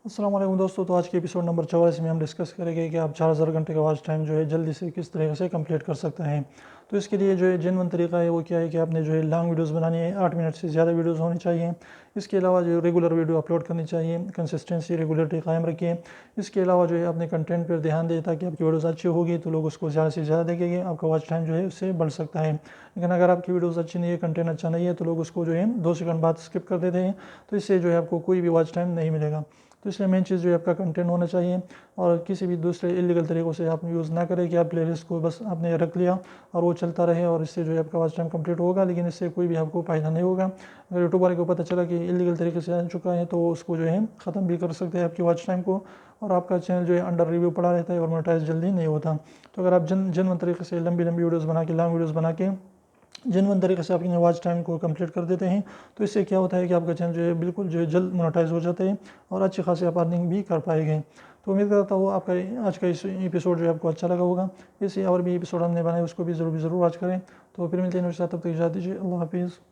अस्सलाम वालेकुम दोस्तों। तो आज के एपिसोड नंबर 44 में हम डिस्कस करेंगे कि आप 4000 घंटे का वॉच टाइम जो है जल्दी से किस तरीके से कंप्लीट कर सकते हैं। तो इसके लिए जो है जेन्युइन तरीका है वो क्या है कि आपने जो है लॉन्ग वीडियोस बनानी है, 8 मिनट से ज़्यादा वीडियोस होनी चाहिए। इसके अलावा जो रेगुलर वीडियो अपलोड करनी चाहिए, कंसिस्टेंसी रेगुलरिटी कायम रखिए। इसके अलावा जो है अपने कंटेंट पर ध्यान दें ताकि आपकी वीडियोस अच्छी होगी तो लोग उसको ज़्यादा से ज़्यादा देखेंगे, आपका वॉच टाइम जो है उससे बढ़ सकता है। लेकिन अगर आपकी वीडियोस अच्छी नहीं है, कंटेंट अच्छा नहीं है तो लोग उसको जो है 2 सेकंड बाद स्किप कर देते हैं, तो इससे जो है आपको कोई भी वॉच टाइम नहीं मिलेगा। तो इसलिए मेन चीज़ जो है आपका कंटेंट होना चाहिए और किसी भी दूसरे इलीगल तरीक़ों से आप यूज़ ना करें कि आप प्लेलिस्ट को बस आपने रख लिया और वो चलता रहे और इससे जो है आपका वॉच टाइम कंप्लीट होगा, लेकिन इससे कोई भी आपको फ़ायदा नहीं होगा। अगर यूट्यूब वाले को पता चला कि इलीगल तरीके से आ चुका है तो उसको जो है ख़त्म भी कर सकते हैं आपकी वॉच टाइम को, और आपका चैनल जो है अंडर रिव्यू पड़ा रहता है और मोनेटाइज जल्दी नहीं होता। तो अगर आप जेन्युइन तरीके से लंबी लंबी वीडियोज़ बना के, लॉन्ग वीडियोज़ बना के जेन्युइन तरीके से अपनी वॉच टाइम को कंप्लीट कर देते हैं तो इससे क्या होता है कि आपका चैनल जो है बिल्कुल जो है जल्द मोनेटाइज हो जाता है और अच्छी खासी आप अर्निंग भी कर पाएंगे। तो उम्मीद करता हूँ आपका आज का इस एपिसोड जो है आपको अच्छा लगा होगा। इसी और भी एपिसोड हमने बनाए उसको भी ज़रूर वॉच करें। तो फिर मिलते हैं, तब तक इजाज़त दीजिए। अल्लाह हाफिज़।